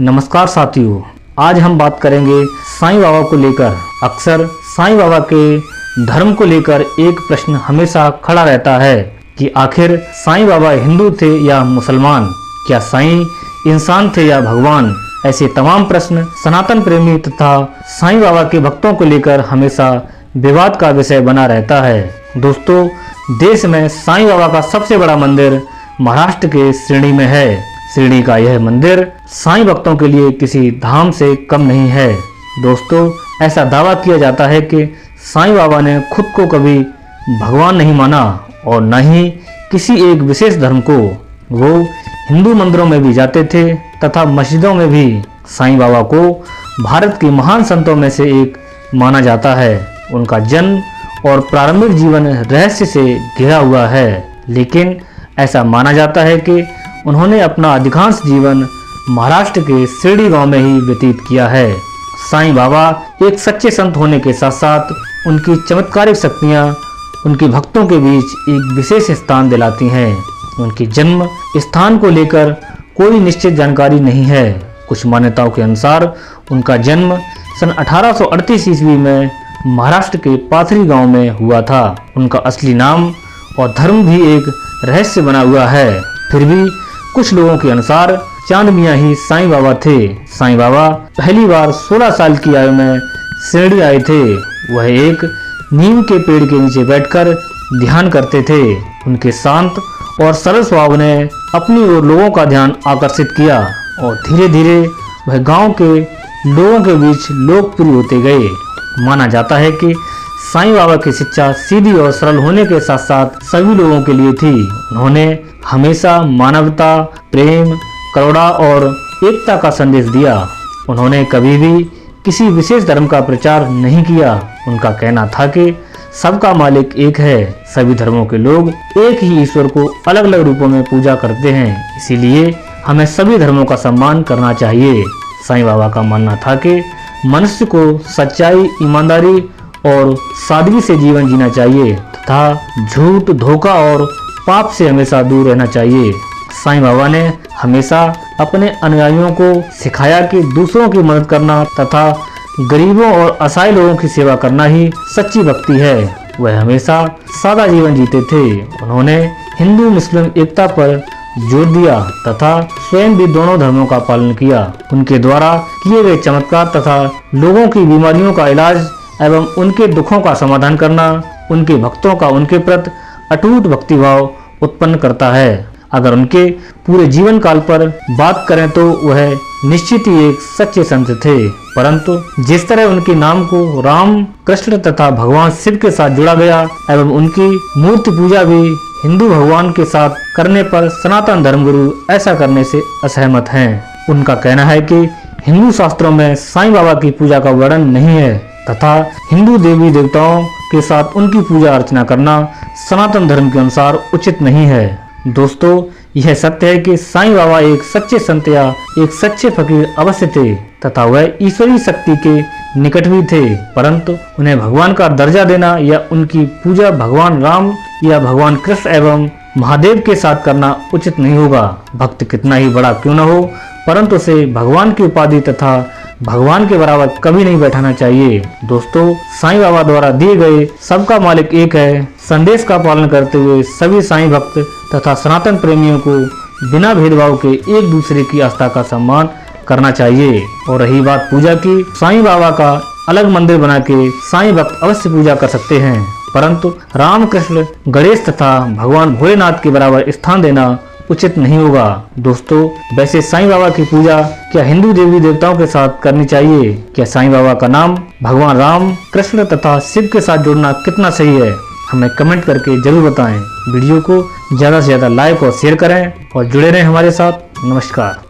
नमस्कार साथियों, आज हम बात करेंगे साईं बाबा को लेकर। अक्सर साईं बाबा के धर्म को लेकर एक प्रश्न हमेशा खड़ा रहता है कि आखिर साईं बाबा हिंदू थे या मुसलमान, क्या साईं इंसान थे या भगवान। ऐसे तमाम प्रश्न सनातन प्रेमी तथा साईं बाबा के भक्तों को लेकर हमेशा विवाद का विषय बना रहता है। दोस्तों, देश में साईं बाबा का सबसे बड़ा मंदिर महाराष्ट्र के शिरडी में है। शिरडी का यह मंदिर साईं भक्तों के लिए किसी धाम से कम नहीं है। दोस्तों, ऐसा दावा किया जाता है कि साईं बाबा ने खुद को कभी भगवान नहीं माना और न ही किसी एक विशेष धर्म को। वो हिंदू मंदिरों में भी जाते थे तथा मस्जिदों में भी। साईं बाबा को भारत के महान संतों में से एक माना जाता है। उनका जन्म और प्रारंभिक जीवन रहस्य से घिरा हुआ है, लेकिन ऐसा माना जाता है कि उन्होंने अपना अधिकांश जीवन महाराष्ट्र के शिरडी गांव में ही व्यतीत किया है। साईं बाबा एक सच्चे संत होने के साथ साथ उनकी चमत्कारिक शक्तियां उनके भक्तों के बीच एक विशेष स्थान दिलाती हैं। उनके जन्म स्थान को लेकर कोई निश्चित जानकारी नहीं है। कुछ मान्यताओं के अनुसार उनका जन्म सन 1838 ईस्वी में महाराष्ट्र के पाथरी गांव में हुआ था। उनका असली नाम और धर्म भी एक रहस्य बना हुआ है। फिर भी कुछ लोगों के अनुसार चांद मियां ही साईं बाबा थे। साईं बाबा पहली बार 16 साल की आयु में शिरडी आए थे। वह एक नीम के पेड़ के नीचे बैठकर ध्यान करते थे। उनके शांत और सरल स्वभाव ने अपनी ओर लोगों का ध्यान आकर्षित किया और धीरे धीरे वह गांव के लोगों के बीच लोकप्रिय होते गए। माना जाता है कि साईं बाबा की शिक्षा सीधी और सरल होने के साथ साथ सभी लोगों के लिए थी। उन्होंने हमेशा मानवता, प्रेम, करुणा और एकता का संदेश दिया। उन्होंने कभी भी किसी विशेष धर्म का प्रचार नहीं किया। उनका कहना था कि सबका मालिक एक है। सभी धर्मों के लोग एक ही ईश्वर को अलग अलग रूपों में पूजा करते हैं, इसीलिए हमें सभी धर्मों का सम्मान करना चाहिए। साईं बाबा का मानना था कि मनुष्य को सच्चाई, ईमानदारी और सादगी से जीवन जीना चाहिए तथा झूठ, धोखा और पाप से हमेशा दूर रहना चाहिए। साईं बाबा ने हमेशा अपने अनुयायियों को सिखाया कि दूसरों की मदद करना तथा गरीबों और असहाय लोगों की सेवा करना ही सच्ची भक्ति है। वह हमेशा सादा जीवन जीते थे। उन्होंने हिंदू मुस्लिम एकता पर जोर दिया तथा स्वयं भी दोनों धर्मों का पालन किया। उनके द्वारा किए गए चमत्कार तथा लोगों की बीमारियों का इलाज एवं उनके दुखों का समाधान करना उनके भक्तों का उनके प्रति अटूट भक्तिभाव उत्पन्न करता है। अगर उनके पूरे जीवन काल पर बात करें तो वह निश्चित ही एक सच्चे संत थे, परंतु जिस तरह उनके नाम को राम, कृष्ण तथा भगवान शिव के साथ जोड़ा गया एवं उनकी मूर्ति पूजा भी हिंदू भगवान के साथ करने पर सनातन धर्मगुरु ऐसा करने से असहमत हैं। उनका कहना है कि हिंदू शास्त्रों में साईं बाबा की पूजा का वर्णन नहीं है तथा हिंदू देवी देवताओं के साथ उनकी पूजा अर्चना करना सनातन धर्म के अनुसार उचित नहीं है। दोस्तों, यह सत्य है कि साईं बाबा एक सच्चे संत या एक सच्चे फकीर अवश्य थे तथा वह ईश्वरीय शक्ति के निकट भी थे, परंतु उन्हें भगवान का दर्जा देना या उनकी पूजा भगवान राम या भगवान कृष्ण एवं महादेव के साथ करना उचित नहीं होगा। भक्त कितना ही बड़ा क्यों न हो, परंतु उसे भगवान की उपाधि तथा भगवान के बराबर कभी नहीं बैठाना चाहिए। दोस्तों, साईं बाबा द्वारा दिए गए सबका मालिक एक है संदेश का पालन करते हुए सभी साईं भक्त तथा सनातन प्रेमियों को बिना भेदभाव के एक दूसरे की आस्था का सम्मान करना चाहिए। और रही बात पूजा की, साईं बाबा का अलग मंदिर बना के साईं भक्त अवश्य पूजा कर सकते हैं, परंतु राम, कृष्ण, गणेश तथा भगवान भोलेनाथ के बराबर स्थान देना उचित नहीं होगा। दोस्तों, वैसे साईं बाबा की पूजा क्या हिंदू देवी देवताओं के साथ करनी चाहिए? क्या साईं बाबा का नाम भगवान राम, कृष्ण तथा शिव के साथ जोड़ना कितना सही है? हमें कमेंट करके जरूर बताएं। वीडियो को ज्यादा से ज्यादा लाइक और शेयर करें और जुड़े रहें हमारे साथ। नमस्कार।